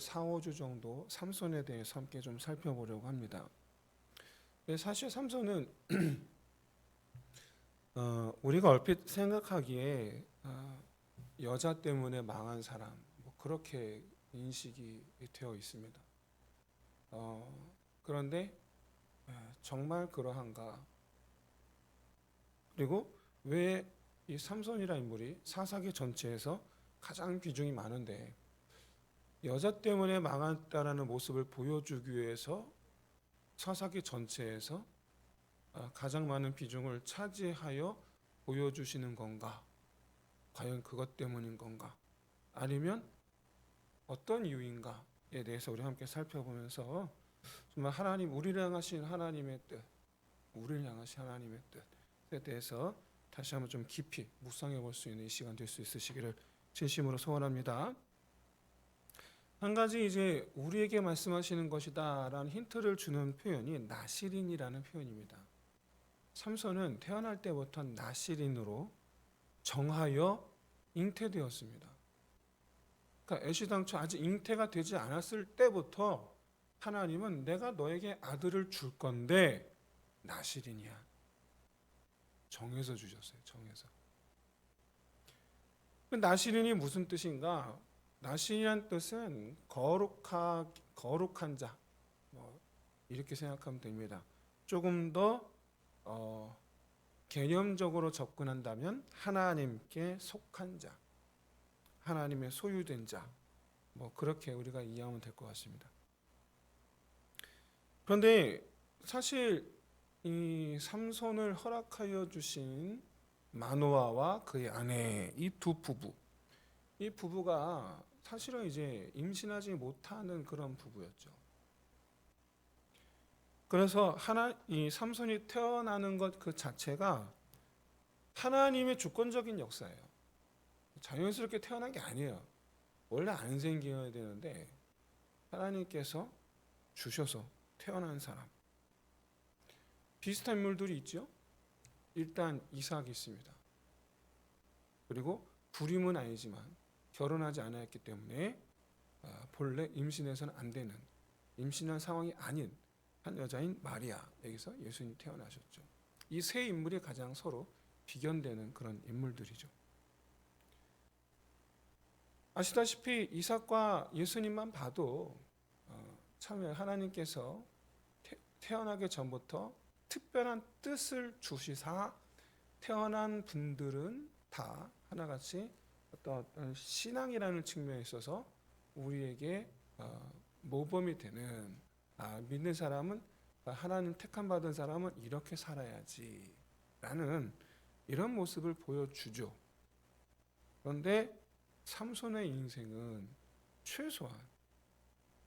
4, 5주 정도 삼손에 대해서 함께 좀 살펴보려고 합니다. 사실 삼손은 우리가 얼핏 생각하기에 여자 때문에 망한 사람, 뭐 그렇게 인식이 되어 있습니다. 그런데 정말 그러한가? 그리고 왜 이 삼손이라는 인물이 사사기 전체에서 가장 비중이 많은데 여자 때문에 망했다라는 모습을 보여주기 위해서 사사기 전체에서 가장 많은 비중을 차지하여 보여주시는 건가? 과연 그것 때문인 건가? 아니면 어떤 이유인가에 대해서 우리 함께 살펴보면서 정말 하나님, 우리를 향하신 하나님의 뜻, 우리를 향하신 하나님의 뜻에 대해서 다시 한번 좀 깊이 묵상해 볼 수 있는 이 시간 될 수 있으시기를 진심으로 소원합니다. 한 가지 이제 우리에게 말씀하시는 것이다라는 힌트를 주는 표현이 나시린이라는 표현입니다. 삼손은 태어날 때부터 나시린으로 정하여 잉태되었습니다. 그러니까 애시당초 아직 잉태가 되지 않았을 때부터 하나님은 내가 너에게 아들을 줄 건데 나시린이야. 정해서 주셨어요. 정해서. 나시린이 무슨 뜻인가? 나시린이란 뜻은 거룩한 자, 이렇게 생각하면 됩니다. 조금 더 개념적으로 접근한다면 하나님께 속한 자, 하나님의 소유된 자, 그렇게 우리가 이해하면 될 것 같습니다. 그런데 사실 이 삼손을 허락하여 주신 마노아와 그의 아내 이 두 부부, 이 부부가 사실은 이제 임신하지 못하는 그런 부부였죠. 그래서 이 삼손이 태어나는 것 그 자체가 하나님의 주권적인 역사예요. 자연스럽게 태어난 게 아니에요. 원래 안 생겨야 되는데 하나님께서 주셔서 태어난 사람. 비슷한 인물들이 있죠. 일단 이삭이 있습니다. 그리고 불임은 아니지만 결혼하지 않았기 때문에 본래 임신해서는 안 되는, 임신한 상황이 아닌 한 여자인 마리아, 여기서 예수님이 태어나셨죠. 이 세 인물이 가장 서로 비견되는 그런 인물들이죠. 아시다시피 이삭과 예수님만 봐도 참 하나님께서 태어나기 전부터 특별한 뜻을 주시사 태어난 분들은 다 하나같이 어떤 신앙이라는 측면에 있어서 우리에게 모범이 되는, 믿는 사람은, 하나님 택함 받은 사람은 이렇게 살아야지 라는 이런 모습을 보여주죠. 그런데 삼손의 인생은 최소한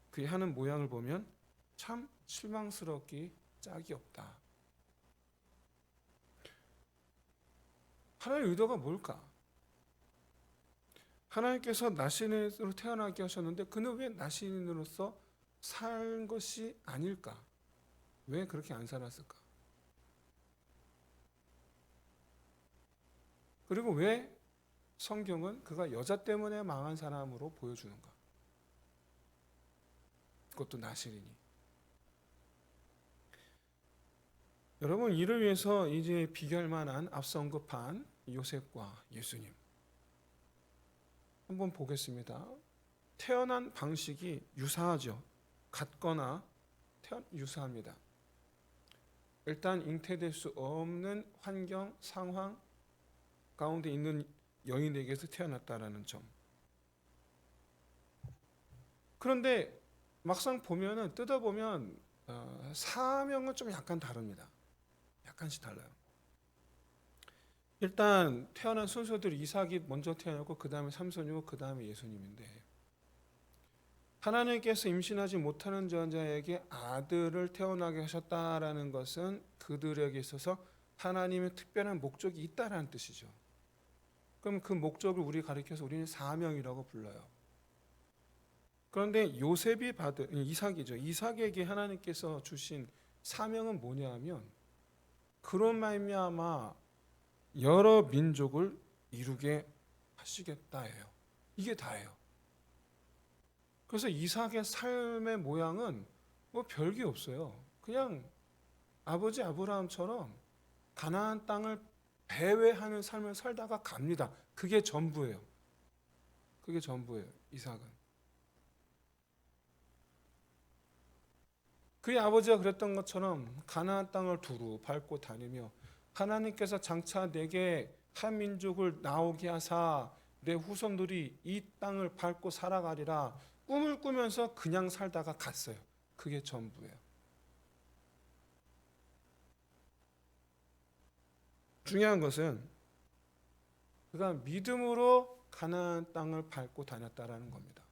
그의 하는 모양을 보면 참 실망스럽기 짝이 없다. 하나님의 의도가 뭘까? 하나님께서 나시린으로 태어나게 하셨는데 그는 왜 나시린으로서 산 것이 아닐까? 왜 그렇게 안 살았을까? 그리고 왜 성경은 그가 여자 때문에 망한 사람으로 보여주는가? 그것도 나시린이. 여러분, 이를 위해서 이제 비교할 만한 앞서 언급한 요셉과 예수님 한번 보겠습니다. 태어난 방식이 유사하죠. 같거나 유사합니다. 일단 잉태될 수 없는 환경, 상황 가운데 있는 여인에게서 태어났다라는 점. 그런데 막상 보면은, 뜯어보면 사명은 좀 약간 다릅니다. 약간씩 달라요. 일단 태어난 순서들이 이삭이 먼저 태어나고 그 다음에 삼손이고 그 다음에 예수님인데, 하나님께서 임신하지 못하는 여자에게 아들을 태어나게 하셨다라는 것은 그들에게 있어서 하나님의 특별한 목적이 있다라는 뜻이죠. 그럼 그 목적을 우리 가리켜서 우리는 사명이라고 불러요. 그런데 요셉이 받은 이삭이죠. 이삭에게 하나님께서 주신 사명은 뭐냐 하면 그런 말미암아 여러 민족을 이루게 하시겠다예요. 이게 다예요. 그래서 이삭의 삶의 모양은 뭐 별게 없어요. 그냥 아버지 아브라함처럼 가나안 땅을 배회하는 삶을 살다가 갑니다. 그게 전부예요. 그게 전부예요. 이삭은. 그의 아버지가 그랬던 것처럼 가나안 땅을 두루 밟고 다니며 하나님께서 장차 내게 한 민족을 나오게 하사 내 후손들이 이 땅을 밟고 살아가리라 꿈을 꾸면서 그냥 살다가 갔어요. 그게 전부예요. 중요한 것은 그가 믿음으로 가나안 땅을 밟고 다녔다라는 겁니다.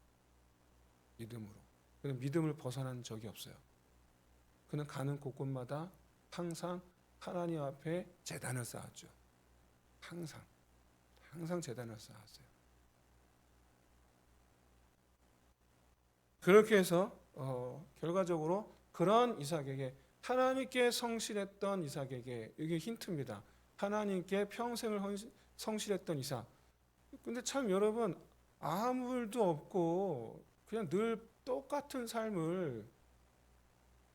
믿음으로. 그는 믿음을 벗어난 적이 없어요. 그는 가는 곳곳마다 항상 하나님 앞에 제단을 쌓았죠. 항상 제단을 쌓았어요. 그렇게 해서 결과적으로 그런 이삭에게 하나님께 성실했던 이삭에게 이게 힌트입니다. 하나님께 평생을 성실했던 이삭. 근데 참 여러분 아무 일도 없고 그냥 늘 똑같은 삶을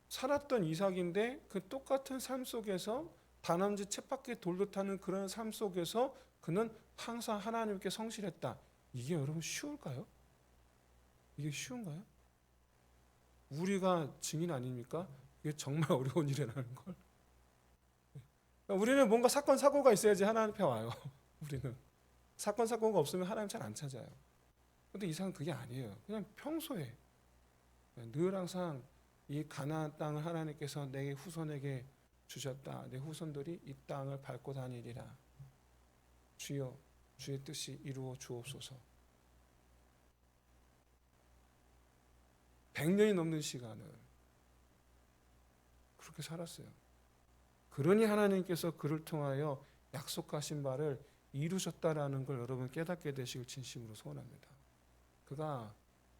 살았던 이삭인데 그 똑같은 삶 속에서 다람쥐 쳇바퀴 돌듯 하는 그런 삶 속에서 그는 항상 하나님께 성실했다. 이게 여러분 쉬울까요? 이게 쉬운가요? 우리가 증인 아닙니까? 이게 정말 어려운 일이라는 걸. 우리는 뭔가 사건 사고가 있어야지 하나님 앞에 와요. 우리는 사건 사고가 없으면 하나님 잘 안 찾아요. 근데 이삭은 그게 아니에요. 그냥 평소에 늘 항상 이 가나안 땅을 하나님께서 내 후손에게 주셨다. 내 후손들이 이 땅을 밟고 다니리라. 주여 주의 뜻이 이루어 주옵소서. 100년이 넘는 시간을 그렇게 살았어요. 그러니 하나님께서 그를 통하여 약속하신 바를 이루셨다라는 걸 여러분 깨닫게 되시길 진심으로 소원합니다. 그가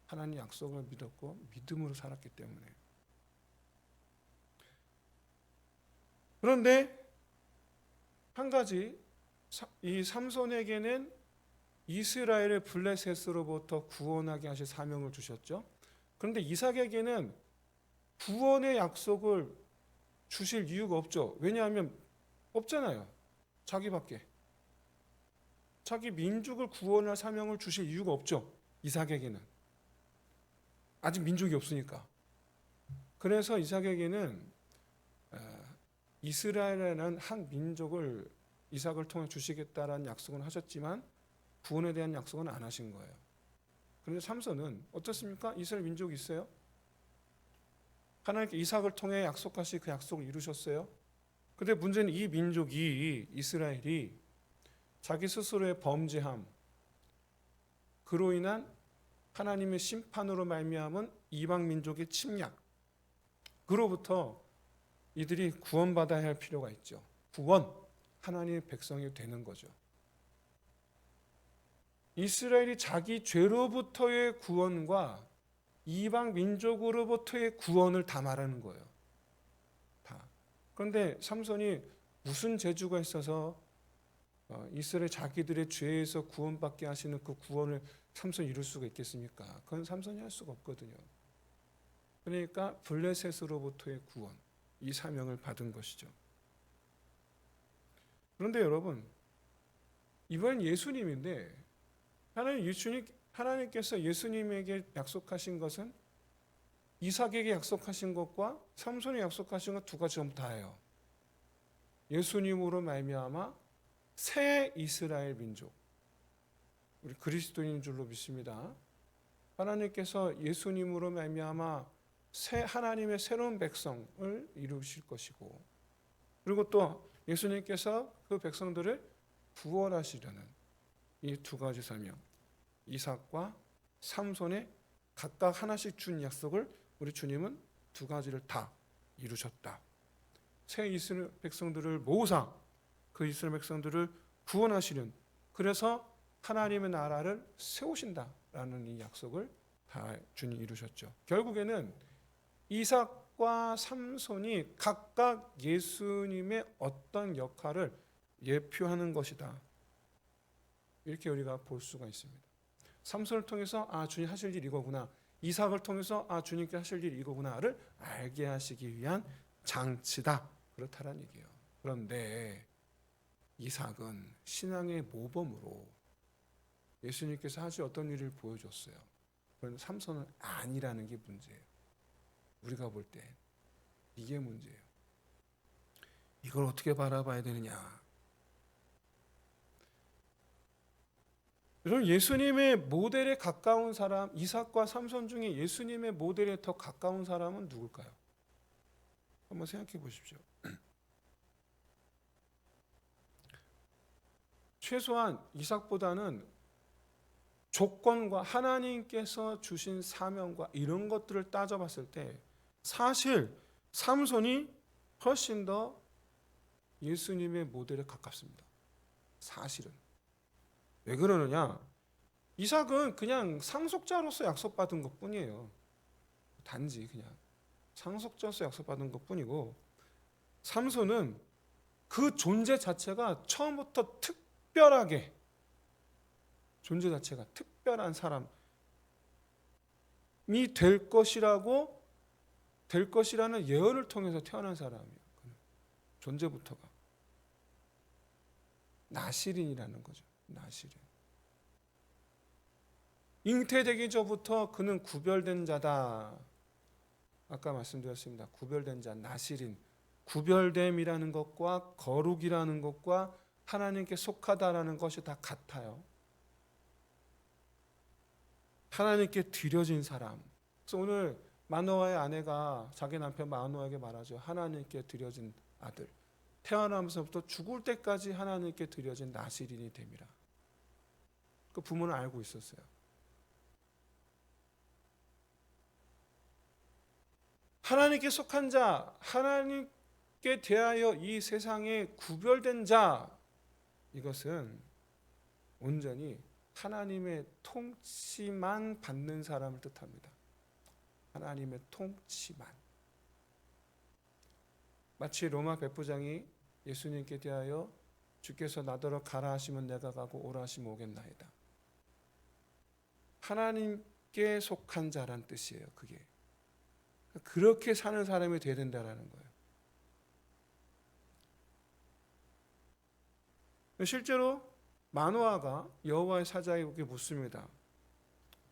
하나님 약속을 믿었고 믿음으로 살았기 때문에. 그런데 한 가지 이 삼손에게는 이스라엘을 블레셋으로부터 구원하게 하실 사명을 주셨죠. 그런데 이삭에게는 구원의 약속을 주실 이유가 없죠. 왜냐하면 없잖아요. 자기밖에. 자기 민족을 구원할 사명을 주실 이유가 없죠. 이삭에게는. 아직 민족이 없으니까. 그래서 이삭에게는 이스라엘이라는 한 민족을 이삭을 통해 주시겠다라는 약속은 하셨지만 구원에 대한 약속은 안 하신 거예요. 그런데 삼손은 어떻습니까? 이스라엘 민족이 있어요. 하나님께 이삭을 통해 약속하신 그 약속을 이루셨어요. 그런데 문제는 이 민족이 이스라엘이 자기 스스로의 범죄함 그로 인한 하나님의 심판으로 말미암은 이방 민족의 침략 그로부터 이들이 구원받아야 할 필요가 있죠. 구원, 하나님의 백성이 되는 거죠. 이스라엘이 자기 죄로부터의 구원과 이방 민족으로부터의 구원을 다 말하는 거예요. 다. 그런데 삼손이 무슨 재주가 있어서 이스라엘 자기들의 죄에서 구원받게 하시는 그 구원을 삼손이 이룰 수가 있겠습니까? 그건 삼손이 할 수가 없거든요. 그러니까 블레셋으로부터의 구원, 이 사명을 받은 것이죠. 그런데 여러분, 이번 예수님인데 하나님께서 예수님에게 약속하신 것은 이삭에게 약속하신 것과 삼손에 약속하신 것 두 가지 전부 다예요. 예수님으로 말미암아 새 이스라엘 민족, 우리 그리스도인인 줄로 믿습니다. 하나님께서 예수님으로 말미암아 하나님의 새로운 백성을 이루실 것이고, 그리고 또 예수님께서 그 백성들을 구원하시려는 이 두 가지 사명, 이삭과 삼손에 각각 하나씩 준 약속을 우리 주님은 두 가지를 다 이루셨다. 새 이스라엘 백성들을 모으사 그 이스라엘 백성들을 구원하시는, 그래서 하나님의 나라를 세우신다라는 이 약속을 다 주님 이루셨죠. 결국에는 이삭과 삼손이 각각 예수님의 어떤 역할을 예표하는 것이다. 이렇게 우리가 볼 수가 있습니다. 삼손을 통해서 주님 하실 일 이거구나. 이삭을 통해서 아 주님께 하실 일이 이거구나를 알게 하시기 위한 장치다. 그렇다라는 얘기예요. 그런데 이삭은 신앙의 모범으로 예수님께서 하실 어떤 일을 보여줬어요. 그런데 삼손은 아니라는 게 문제예요. 우리가 볼 때 이게 문제예요. 이걸 어떻게 바라봐야 되느냐? 여러분, 예수님의 모델에 가까운 사람, 이삭과 삼손 중에 예수님의 모델에 더 가까운 사람은 누굴까요? 한번 생각해 보십시오. 최소한 이삭보다는 조건과 하나님께서 주신 사명과 이런 것들을 따져봤을 때 사실 삼손이 훨씬 더 예수님의 모델에 가깝습니다. 사실은. 왜 그러느냐? 이삭은 그냥 상속자로서 약속받은 것뿐이에요. 단지 그냥 상속자로서 약속받은 것뿐이고, 삼손은 그 존재 자체가 처음부터 특별하게, 존재 자체가 특별한 사람이 될 것이라는 예언을 통해서 태어난 사람이에요. 존재부터가 나시린이라는 거죠. 나시린. 잉태되기 전부터 그는 구별된 자다. 아까 말씀드렸습니다. 구별된 자, 나시린. 구별됨이라는 것과 거룩이라는 것과 하나님께 속하다라는 것이 다 같아요. 하나님께 드려진 사람. 그래서 오늘 마노아의 아내가 자기 남편 마노아에게 말하죠. 하나님께 드려진 아들. 태어나면서부터 죽을 때까지 하나님께 드려진 나시린이 됨이라. 그 부모는 알고 있었어요. 하나님께 속한 자, 하나님께 대하여 이 세상에 구별된 자, 이것은 온전히 하나님의 통치만 받는 사람을 뜻합니다. 하나님의 통치만. 마치 로마 백부장이 예수님께 대하여 주께서 나더러 가라 하시면 내가 가고 오라 하시면 오겠나이다. 하나님께 속한 자란 뜻이에요. 그게. 그렇게 사는 사람이 되어야 된다는 거예요. 실제로 마노아가 여호와의 사자에게 묻습니다.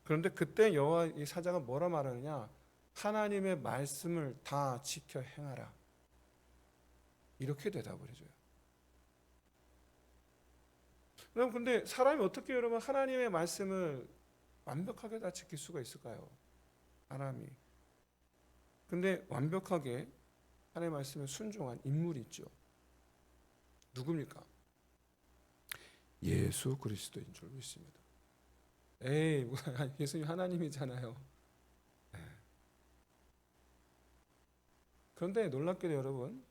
그런데 그때 여호와의 사자가 뭐라 말하느냐? 하나님의 말씀을 다 지켜 행하라. 이렇게 대답을 해줘요. 그럼 근데 사람이 어떻게 여러분 하나님의 말씀을 완벽하게 다 지킬 수가 있을까요? 사람이. 근데 완벽하게 하나님의 말씀에 순종한 인물이 있죠. 누굽니까? 예수 그리스도인 줄 믿습니다. 에이, 예수님 하나님이잖아요. 네. 그런데 놀랍게도 여러분,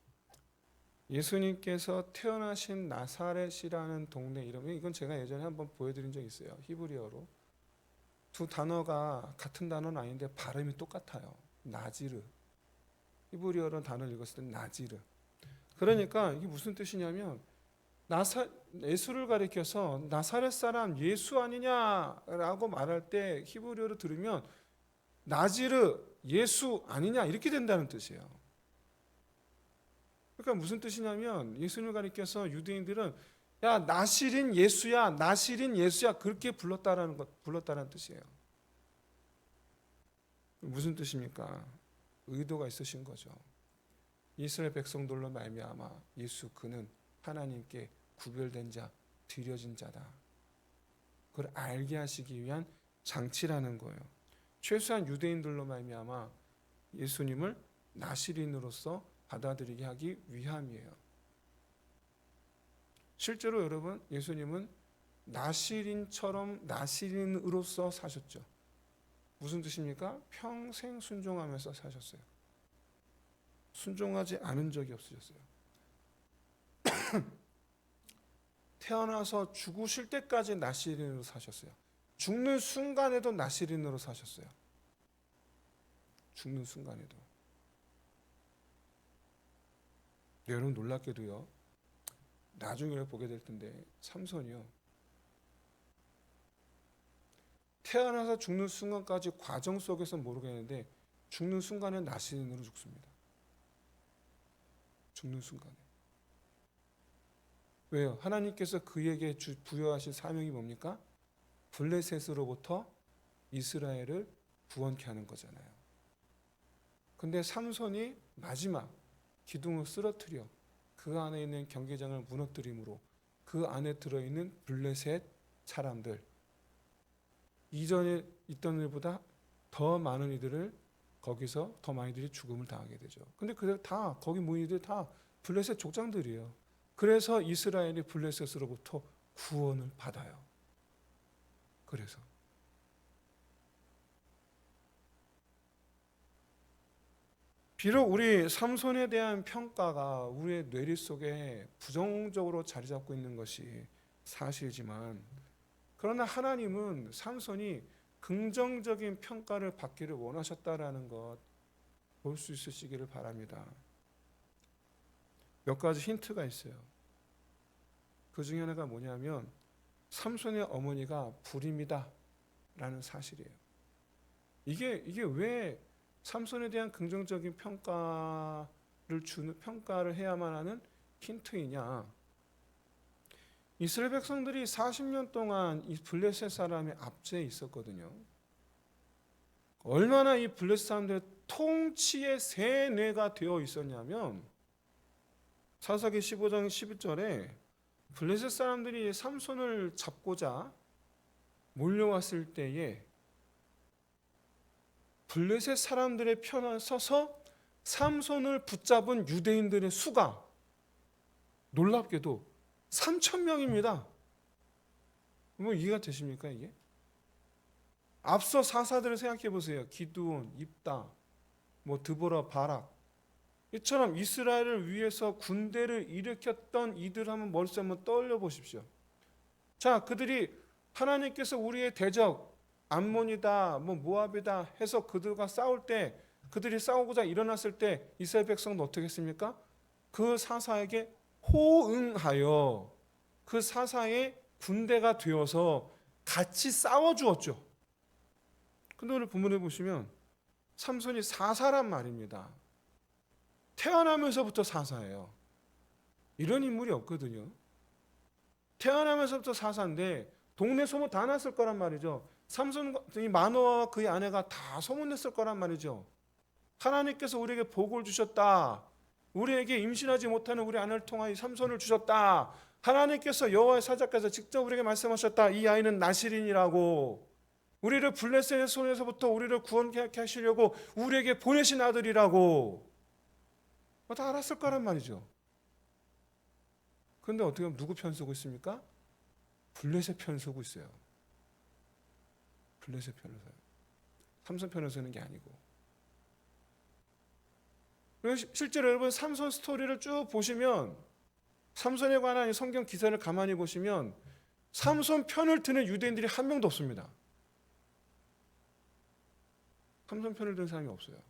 예수님께서 태어나신 나사렛이라는 동네 이름이, 이건 제가 예전에 한번 보여드린 적이 있어요. 히브리어로. 두 단어가 같은 단어는 아닌데 발음이 똑같아요. 나지르. 히브리어로 단어를 읽었을 때 나지르. 그러니까 이게 무슨 뜻이냐면 예수를 가리켜서 나사렛 사람 예수 아니냐라고 말할 때 히브리어로 들으면 나지르 예수 아니냐 이렇게 된다는 뜻이에요. 그러니까 무슨 뜻이냐면 예수님을 가리켜서 유대인들은 야 나시린 예수야 나시린 예수야 그렇게 불렀다라는 뜻이에요. 무슨 뜻입니까? 의도가 있으신 거죠. 이스라엘 백성들로 말미암아 예수 그는 하나님께 구별된 자, 드려진 자다. 그걸 알게 하시기 위한 장치라는 거예요. 최소한 유대인들로 말미암아 예수님을 나시린으로서 받아들이게 하기 위함이에요. 실제로 여러분 예수님은 나시린으로서 사셨죠. 무슨 뜻입니까? 평생 순종하면서 사셨어요. 순종하지 않은 적이 없으셨어요. 태어나서 죽으실 때까지 나시린으로 사셨어요. 죽는 순간에도 나시린으로 사셨어요. 죽는 순간에도. 여러분 놀랍게도요. 나중에 보게 될 텐데 삼손이요. 태어나서 죽는 순간까지 과정 속에서 모르겠는데 죽는 순간에 나신으로 죽습니다. 죽는 순간에. 왜요? 하나님께서 그에게 부여하신 사명이 뭡니까? 블레셋으로부터 이스라엘을 구원케 하는 거잖아요. 근데 삼손이 마지막 기둥을 쓰러뜨려 그 안에 있는 경계장을 무너뜨림으로 그 안에 들어있는 블레셋 사람들, 이전에 있던 일보다 더 많은 이들을 거기서 더 많은 이들이 죽음을 당하게 되죠. 근데 그들 다 거기 모인 이들 다 블레셋 족장들이에요. 그래서 이스라엘이 블레셋으로부터 구원을 받아요. 그래서 비록 우리 삼손에 대한 평가가 우리의 뇌리 속에 부정적으로 자리 잡고 있는 것이 사실이지만, 그러나 하나님은 삼손이 긍정적인 평가를 받기를 원하셨다라는 것 볼 수 있으시기를 바랍니다. 몇 가지 힌트가 있어요. 그 중에 하나가 뭐냐면 삼손의 어머니가 불임이다 라는 사실이에요. 이게 왜 삼손에 대한 긍정적인 평가를 해야만 하는 힌트이냐? 이스라엘 백성들이 40년 동안 이 블레셋 사람의 압제에 있었거든요. 얼마나 이 블레셋 사람들의 통치의 세뇌가 되어 있었냐면, 사사기 15장 11절에 블레셋 사람들이 삼손을 잡고자 몰려왔을 때에 블레셋 사람들의 편에 서서 삼손을 붙잡은 유대인들의 수가 놀랍게도 3,000명입니다. 뭐 이해가 되십니까 이게? 앞서 사사들을 생각해 보세요. 기드온, 입다, 뭐 드보라, 바락, 이처럼 이스라엘을 위해서 군대를 일으켰던 이들 한번 머릿속에 한번 떠올려 보십시오. 자, 그들이 하나님께서 우리의 대적 암몬이다, 뭐 모압이다 해서 그들과 싸울 때, 그들이 싸우고자 일어났을 때 이스라엘 백성은 어떻게 했습니까? 그 사사에게 호응하여 그 사사의 군대가 되어서 같이 싸워주었죠. 근데 오늘 본문에 보시면 삼손이 사사란 말입니다. 태어나면서부터 사사예요. 이런 인물이 없거든요. 태어나면서부터 사사인데 동네 소문 다 났을 거란 말이죠. 삼손이 마노아와 그의 아내가 다 소문냈을 거란 말이죠. 하나님께서 우리에게 복을 주셨다. 우리에게 임신하지 못하는 우리 아내를 통하여 삼손을 주셨다. 하나님께서 여호와의 사자께서 직접 우리에게 말씀하셨다. 이 아이는 나실인이라고. 우리를 블레셋의 손에서부터 우리를 구원케 하시려고 우리에게 보내신 아들이라고. 다 알았을 거란 말이죠. 그런데 어떻게 하면 누구 편 서고 있습니까? 블레셋 편 서고 있어요. 블레셋 편을 서요. 삼손 편을 서는 게 아니고. 실제로 여러분 삼손 스토리를 쭉 보시면, 삼손에 관한 성경 기사를 가만히 보시면 삼손 편을 드는 유대인들이 한 명도 없습니다. 삼손 편을 든 사람이 없어요.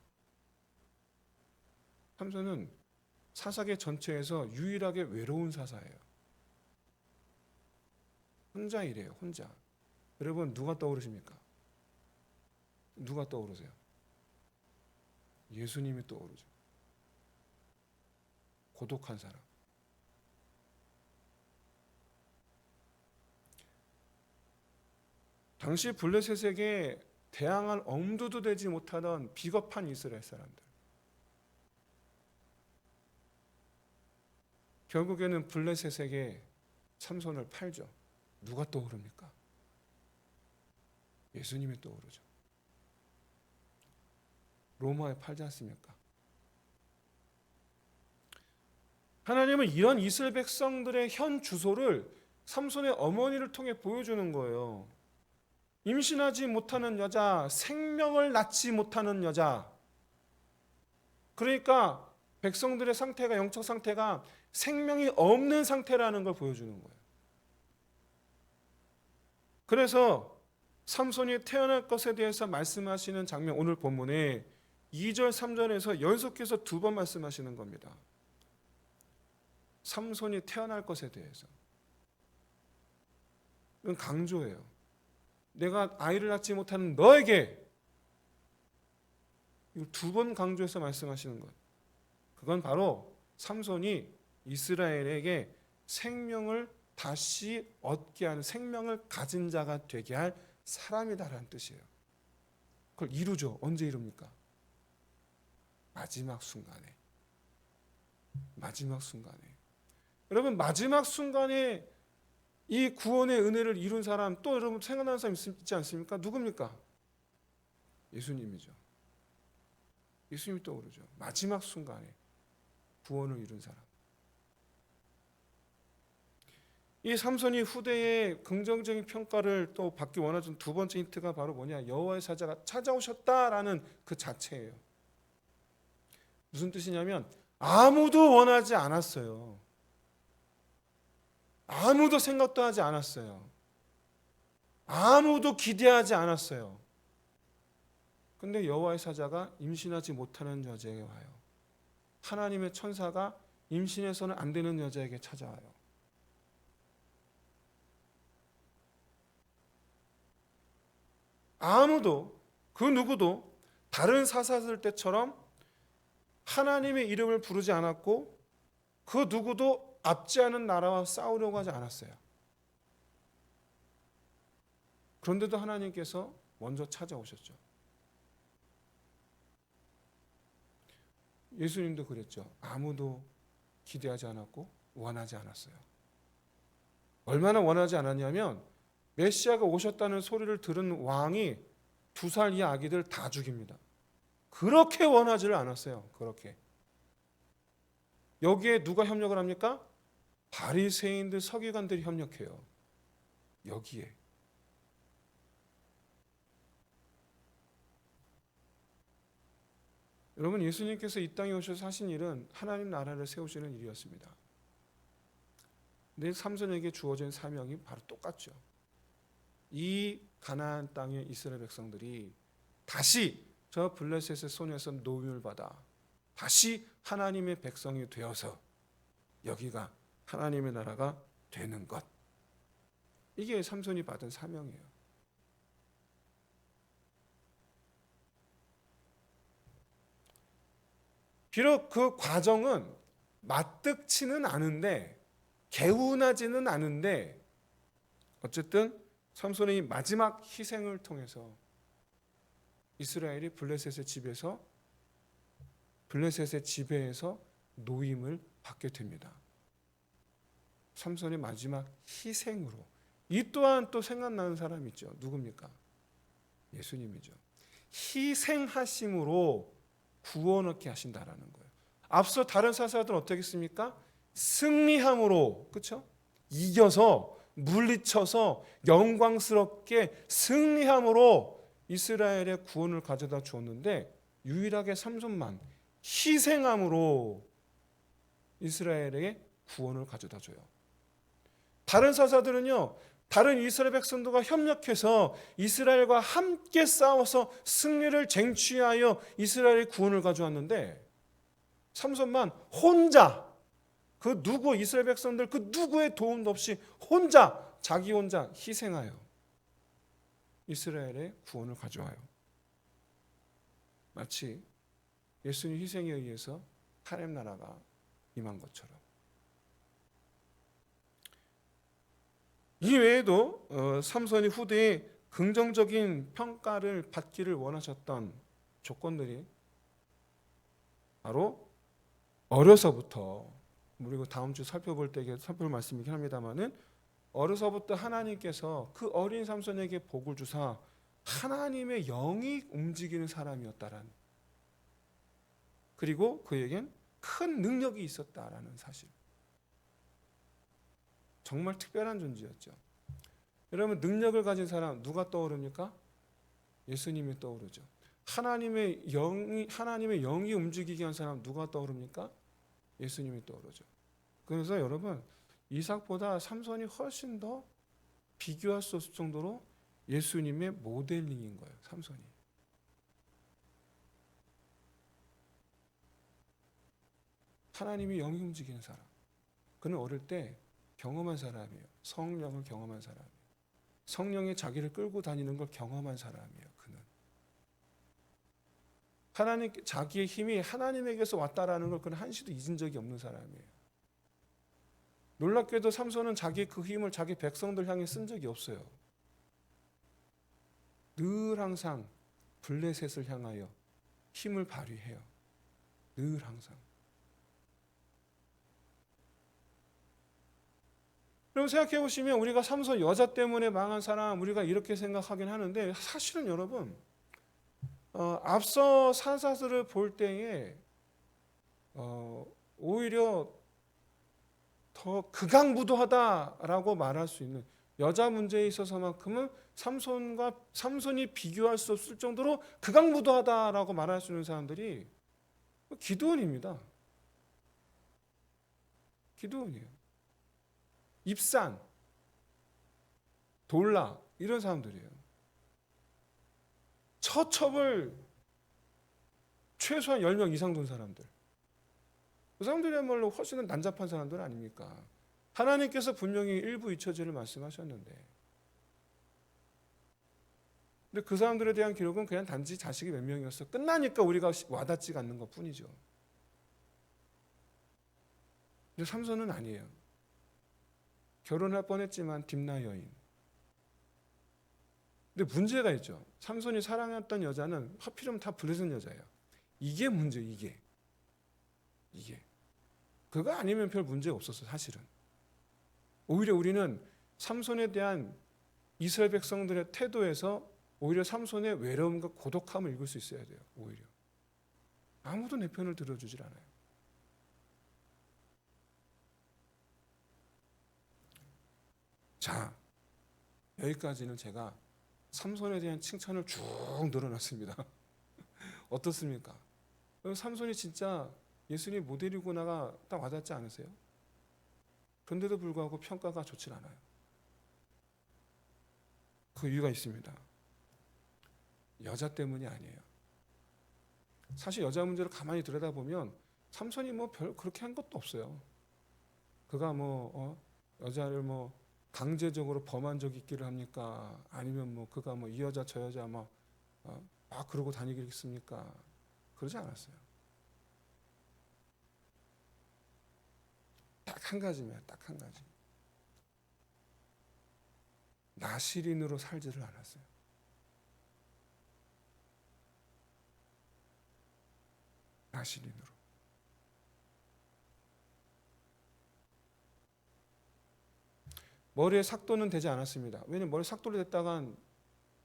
삼손은 사사계 전체에서 유일하게 외로운 사사예요. 혼자 일해요. 혼자. 여러분 누가 떠오르십니까? 누가 떠오르세요? 예수님이 떠오르죠. 고독한 사람. 당시 블레셋에게 대항할 엄두도 되지 못하던 비겁한 이스라엘 사람들. 결국에는 블레셋에게 삼손을 팔죠. 누가 떠오릅니까? 예수님이 떠오르죠. 로마에 팔지 않습니까? 하나님은 이런 이스라엘 백성들의 현 주소를 삼손의 어머니를 통해 보여주는 거예요. 임신하지 못하는 여자, 생명을 낳지 못하는 여자. 그러니까 백성들의 상태가, 영적 상태가 생명이 없는 상태라는 걸 보여주는 거예요. 그래서 삼손이 태어날 것에 대해서 말씀하시는 장면, 오늘 본문에 2절, 3절에서 연속해서 2번 말씀하시는 겁니다. 삼손이 태어날 것에 대해서. 이건 강조예요. 내가 아이를 낳지 못하는 너에게, 이걸 두 번 강조해서 말씀하시는 것. 그건 바로 삼손이 이스라엘에게 생명을 다시 얻게 하는, 생명을 가진 자가 되게 할 사람이다라는 뜻이에요. 그걸 이루죠. 언제 이룹니까? 마지막 순간에. 마지막 순간에. 여러분, 마지막 순간에 이 구원의 은혜를 이룬 사람, 또 여러분 생각나는 사람 있지 않습니까? 누굽니까? 예수님이죠. 예수님이 떠오르죠. 마지막 순간에 구원을 이룬 사람. 이 삼손이 후대의 긍정적인 평가를 또 받기 원하는 두 번째 힌트가 바로 뭐냐? 여호와의 사자가 찾아오셨다라는 그 자체예요. 무슨 뜻이냐면 아무도 원하지 않았어요. 아무도 생각도 하지 않았어요. 아무도 기대하지 않았어요. 근데 여호와의 사자가 임신하지 못하는 여자에게 와요. 하나님의 천사가 임신해서는 안 되는 여자에게 찾아와요. 아무도, 그 누구도 다른 사사들 때처럼 하나님의 이름을 부르지 않았고, 그 누구도 앞지 않은 나라와 싸우려고 하지 않았어요. 그런데도 하나님께서 먼저 찾아오셨죠. 예수님도 그랬죠. 아무도 기대하지 않았고 원하지 않았어요. 얼마나 원하지 않았냐면 메시아가 오셨다는 소리를 들은 왕이 2살 이하 아기들 다 죽입니다. 그렇게 원하지를 않았어요. 그렇게. 여기에 누가 협력을 합니까? 바리새인들, 서기관들이 협력해요. 여기에. 여러분, 예수님께서 이 땅에 오셔서 하신 일은 하나님 나라를 세우시는 일이었습니다. 근데 삼손에게 주어진 사명이 바로 똑같죠. 이 가나안 땅의 이스라엘 백성들이 다시 저 블레셋의 손에서 노임을 받아 다시 하나님의 백성이 되어서 여기가 하나님의 나라가 되는 것. 이게 삼손이 받은 사명이에요. 비록 그 과정은 마뜩치는 않은데, 개운하지는 않은데, 어쨌든 삼손의 마지막 희생을 통해서 이스라엘이 블레셋의 지배에서 노임을 받게 됩니다. 삼손의 마지막 희생으로. 이 또한 또 생각나는 사람이 있죠. 누굽니까? 예수님이죠. 희생하심으로 구원 얻게 하신다라는 거예요. 앞서 다른 사사들은 어떻게 했습니까? 승리함으로, 그렇죠? 이겨서, 물리쳐서 영광스럽게 승리함으로 이스라엘의 구원을 가져다 주었는데, 유일하게 삼손만 희생함으로 이스라엘에게 구원을 가져다 줘요. 다른 사사들은요, 다른 이스라엘 백성들과 협력해서 이스라엘과 함께 싸워서 승리를 쟁취하여 이스라엘의 구원을 가져왔는데, 삼손만 혼자, 그 누구, 이스라엘 백성들 그 누구의 도움도 없이 자기 혼자 희생하여 이스라엘의 구원을 가져와요. 마치 예수님 희생에 의해서 하나님 나라가 임한 것처럼. 이 외에도 삼손이 후대에 긍정적인 평가를 받기를 원하셨던 조건들이 바로 어려서부터, 우리가 다음 주 살펴볼 말씀이긴 합니다만은, 어려서부터 하나님께서 그 어린 삼손에게 복을 주사 하나님의 영이 움직이는 사람이었다라는, 그리고 그에겐 큰 능력이 있었다라는 사실. 정말 특별한 존재였죠. 여러분, 능력을 가진 사람 누가 떠오릅니까? 예수님이 떠오르죠. 하나님의 영이 움직이게 한 사람 누가 떠오릅니까? 예수님이 떠오르죠. 그래서 여러분, 이삭보다 삼손이 훨씬 더 비교할 수 없을 정도로 예수님의 모델링인 거예요. 삼손이. 하나님이 영이 움직이는 사람. 그는 어릴 때 경험한 사람이에요. 성령을 경험한 사람이에요. 성령이 자기를 끌고 다니는 걸 경험한 사람이에요. 그는 하나님 자기의 힘이 하나님에게서 왔다라는 걸 그는 한시도 잊은 적이 없는 사람이에요. 놀랍게도 삼손은 자기 그 힘을 자기 백성들 향해 쓴 적이 없어요. 늘 항상 블레셋을 향하여 힘을 발휘해요. 늘 항상. 그럼 생각해 보시면 우리가 삼손 여자 때문에 망한 사람 우리가 이렇게 생각하긴 하는데 사실은 여러분 앞서 산사슬을 볼 때에 오히려 더 극악무도하다라고 말할 수 있는 여자 문제에 있어서만큼은 삼손이 비교할 수 없을 정도로 극악무도하다라고 말할 수 있는 사람들이 기드온입니다. 기드온이에요. 입산, 돌라 이런 사람들이에요. 처첩을 최소한 10명 이상 둔 사람들. 그 사람들이야말로 훨씬 난잡한 사람들 아닙니까? 하나님께서 분명히 일부 잊혀지를 말씀하셨는데 근데 그 사람들에 대한 기록은 그냥 단지 자식이 몇 명이었어. 끝나니까 우리가 와닿지가 않는 것 뿐이죠. 근데 삼손은 아니에요. 결혼할 뻔했지만 딥나 여인. 근데 문제가 있죠. 삼손이 사랑했던 여자는 하필이면 다 블레셋 여자예요. 이게 문제, 이게. 그거 아니면 별 문제 없었어, 사실은. 오히려 우리는 삼손에 대한 이스라엘 백성들의 태도에서 오히려 삼손의 외로움과 고독함을 읽을 수 있어야 돼요. 오히려. 아무도 내 편을 들어주질 않아요. 자, 여기까지는 제가 삼손에 대한 칭찬을 쭉 늘어놨습니다. 어떻습니까? 삼손이 진짜 예수님 모델이고 나가 딱 와닿지 않으세요? 그런데도 불구하고 평가가 좋지 않아요. 그 이유가 있습니다. 여자 때문이 아니에요. 사실 여자 문제를 가만히 들여다보면 삼손이 뭐 별 그렇게 한 것도 없어요. 그가 여자를 강제적으로 범한 적이 있기를 합니까? 아니면 그가 이 여자 저 여자 막 그러고 다니겠습니까? 그러지 않았어요. 딱 한 가지입니다. 딱 한 가지. 나실인으로 살지를 않았어요. 나실인으로. 머리에 삭도는 되지 않았습니다. 왜냐면 머리에 삭도를 댔다간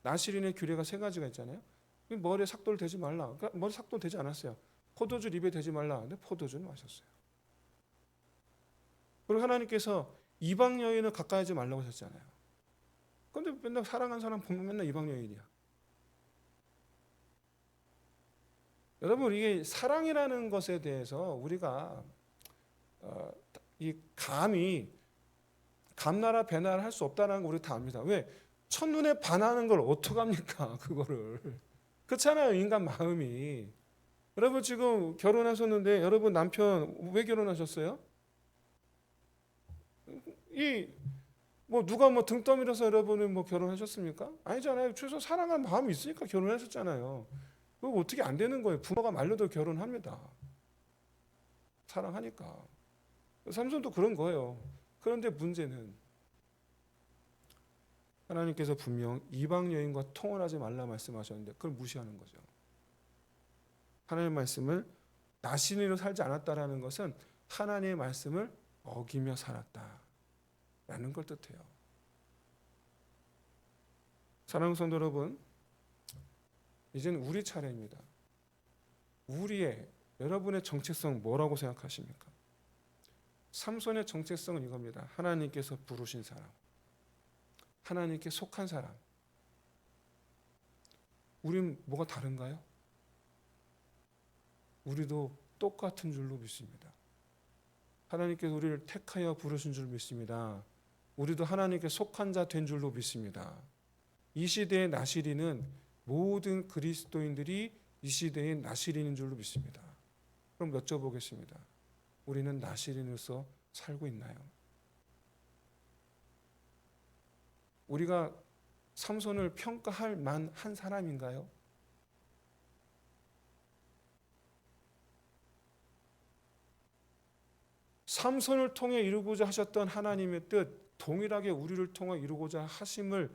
나실인의 규례가 3가지가 있잖아요. 머리에 삭도를 대지 말라. 그러니까 머리 삭도 되지 않았어요. 포도주 입에 대지 말라. 근데 포도주는 마셨어요. 그리고 하나님께서 이방 여인을 가까이 하지 말라고 하셨잖아요. 그런데 맨날 사랑한 사람 보면 맨날 이방 여인이야. 여러분 이게 사랑이라는 것에 대해서 우리가 이 감나라 배나라 할 수 없다는 거 우리 다 압니다. 왜? 첫눈에 반하는 걸 어떡합니까? 그거를. 그렇잖아요. 인간 마음이. 여러분 지금 결혼하셨는데 여러분 남편 왜 결혼하셨어요? 누가 등 떠밀어서 여러분은 결혼하셨습니까? 아니잖아요. 최소 사랑하는 마음이 있으니까 결혼하셨잖아요. 그거 어떻게 안 되는 거예요? 부모가 말려도 결혼합니다. 사랑하니까. 삼손도 그런 거예요. 그런데 문제는 하나님께서 분명 이방 여인과 통혼하지 말라 말씀하셨는데 그걸 무시하는 거죠. 하나님의 말씀을 나신으로 살지 않았다라는 것은 하나님의 말씀을 어기며 살았다라는 걸 뜻해요. 사랑하는 성도 여러분, 이제는 우리 차례입니다. 여러분의 정체성 뭐라고 생각하십니까? 삼손의 정체성은 이겁니다. 하나님께서 부르신 사람, 하나님께 속한 사람. 우린 뭐가 다른가요? 우리도 똑같은 줄로 믿습니다. 하나님께서 우리를 택하여 부르신 줄 믿습니다. 우리도 하나님께 속한 자 된 줄로 믿습니다. 이 시대의 나시린은 모든 그리스도인들이 이 시대의 나시린인 줄로 믿습니다. 그럼 여쭤보겠습니다. 우리는 나시린으로서 살고 있나요? 우리가 삼손을 평가할 만한 사람인가요? 삼손을 통해 이루고자 하셨던 하나님의 뜻, 동일하게 우리를 통해 이루고자 하심을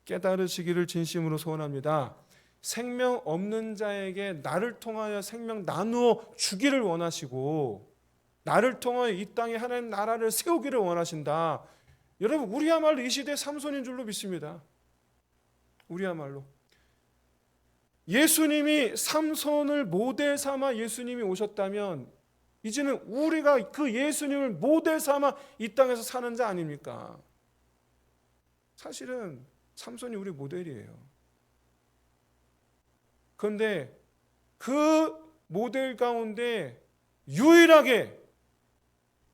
깨달으시기를 진심으로 소원합니다. 생명 없는 자에게 나를 통하여 생명 나누어 주기를 원하시고, 나를 통하여 이 땅에 하나님 나라를 세우기를 원하신다. 여러분, 우리야말로 이 시대의 삼손인 줄로 믿습니다. 우리야말로 예수님이 삼손을 모델 삼아 예수님이 오셨다면, 이제는 우리가 그 예수님을 모델 삼아 이 땅에서 사는 자 아닙니까? 사실은 삼손이 우리 모델이에요. 그런데 그 모델 가운데 유일하게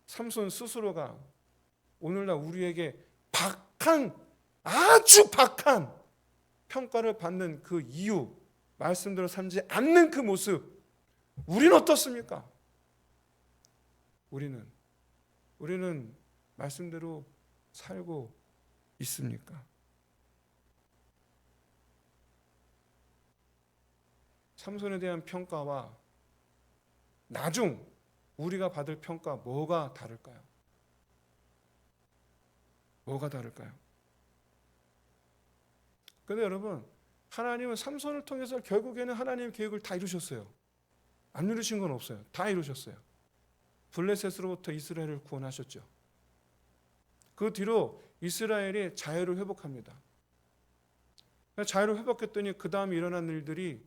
삼손 스스로가 오늘날 우리에게 아주 박한 평가를 받는 그 이유, 말씀대로 살지 않는 그 모습, 우리는 어떻습니까? 우리는 말씀대로 살고 있습니까? 삼손에 대한 평가와 나중 우리가 받을 평가, 뭐가 다를까요? 뭐가 다를까요? 그런데 여러분, 하나님은 삼손을 통해서 결국에는 하나님의 계획을 다 이루셨어요. 안 이루신 건 없어요. 다 이루셨어요. 블레셋으로부터 이스라엘을 구원하셨죠. 그 뒤로 이스라엘이 자유를 회복합니다. 자유를 회복했더니 그 다음에 일어난 일들이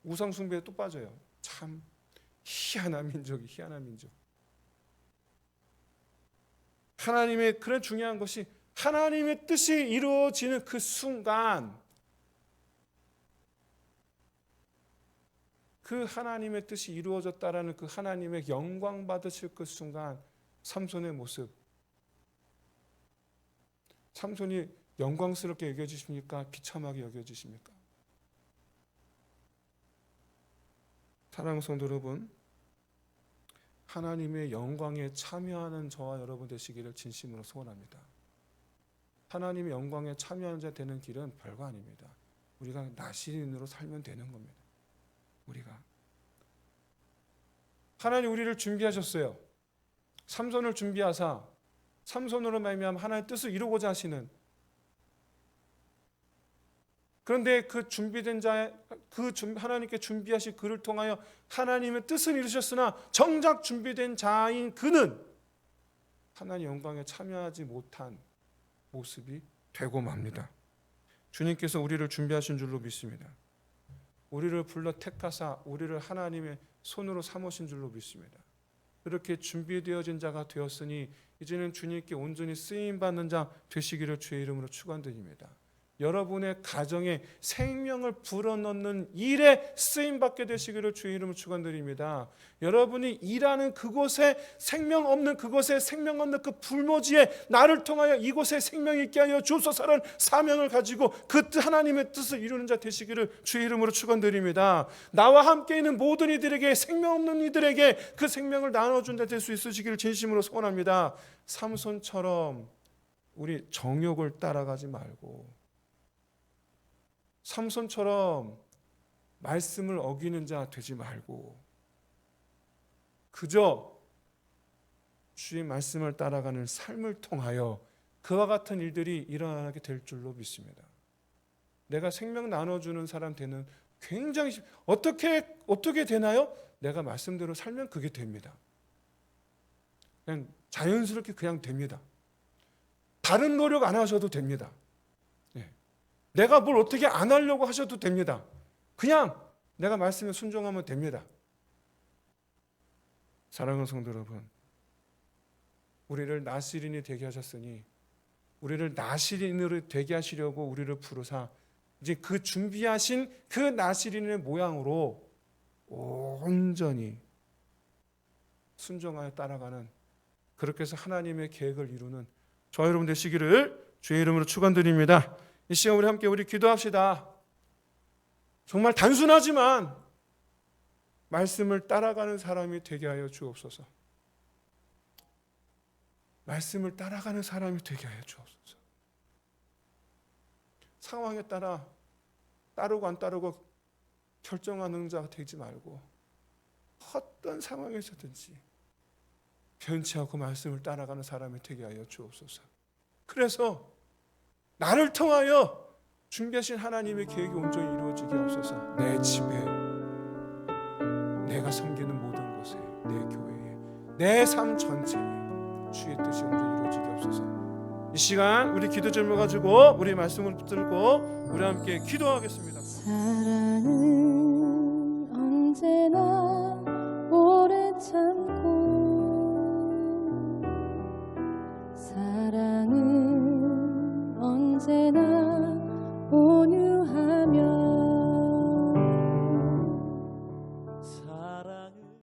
우상 숭배에 또 빠져요. 참 희한한 민족. 하나님의 그런 중요한 것이, 하나님의 뜻이 이루어지는 그 순간, 그 하나님의 뜻이 이루어졌다라는 그 하나님의 영광 받으실 그 순간, 삼손의 모습, 삼손이 영광스럽게 여겨지십니까? 비참하게 여겨지십니까? 사랑하는 성도 여러분, 하나님의 영광에 참여하는 저와 여러분 되시기를 진심으로 소원합니다. 하나님의 영광에 참여하는 자 되는 길은 별거 아닙니다. 우리가 나시린으로 살면 되는 겁니다. 우리가 하나님 우리를 준비하셨어요. 삼손을 준비하사 삼손으로 말미암아 하나님의 뜻을 이루고자 하시는, 그런데 그 준비된 자의 하나님께 준비하신 그를 통하여 하나님의 뜻을 이루셨으나 정작 준비된 자인 그는 하나님의 영광에 참여하지 못한 모습이 되고 맙니다. 주님께서 우리를 준비하신 줄로 믿습니다. 우리를 불러 택하사 우리를 하나님의 손으로 삼으신 줄로 믿습니다. 그렇게 준비되어진 자가 되었으니 이제는 주님께 온전히 쓰임받는 자 되시기를 주의 이름으로 축원드립니다. 여러분의 가정에 생명을 불어넣는 일에 쓰임받게 되시기를 주의 이름으로 축원드립니다. 여러분이 일하는 그곳에, 생명 없는 그곳에 생명 없는 그 불모지에 나를 통하여 이곳에 생명이 있게 하여 주옵소서라는 사명을 가지고 그 하나님의 뜻을 이루는 자 되시기를 주의 이름으로 축원드립니다. 나와 함께 있는 모든 이들에게, 생명 없는 이들에게 그 생명을 나눠준 자 될 수 있으시기를 진심으로 소원합니다. 삼손처럼 우리 정욕을 따라가지 말고, 삼손처럼 말씀을 어기는 자 되지 말고, 그저 주의 말씀을 따라가는 삶을 통하여 그와 같은 일들이 일어나게 될 줄로 믿습니다. 내가 생명 나눠주는 사람 되는, 굉장히 어떻게 되나요? 내가 말씀대로 살면 그게 됩니다. 그냥 자연스럽게 그냥 됩니다. 다른 노력 안 하셔도 됩니다. 내가 뭘 어떻게 안 하려고 하셔도 됩니다. 그냥 내가 말씀에 순종하면 됩니다. 사랑하는 성도 여러분, 우리를 나시린이 되게 하셨으니 우리를 나시린으로 되게 하시려고 우리를 부르사 이제 그 준비하신 그 나시린의 모양으로 온전히 순종하여 따라가는, 그렇게 해서 하나님의 계획을 이루는 저와 여러분 되시기를 주의 이름으로 축원드립니다. 이 시간 우리 기도합시다. 정말 단순하지만 말씀을 따라가는 사람이 되게 하여 주옵소서. 말씀을 따라가는 사람이 되게 하여 주옵소서. 상황에 따라 따르고 안 따르고 결정하는 자가 되지 말고 어떤 상황에서든지 변치 않고 말씀을 따라가는 사람이 되게 하여 주옵소서. 그래서 나를 통하여 준비하신 하나님의 계획이 온전히 이루어지게 하옵소서. 내 집에, 내가 섬기는 모든 곳에, 내 교회에, 내 삶 전체에 주의 뜻이 온전히 이루어지게 하옵소서. 이 시간 우리 기도 제목을 가지고 우리 말씀을 붙들고 우리 함께 기도하겠습니다. 사랑은 언제나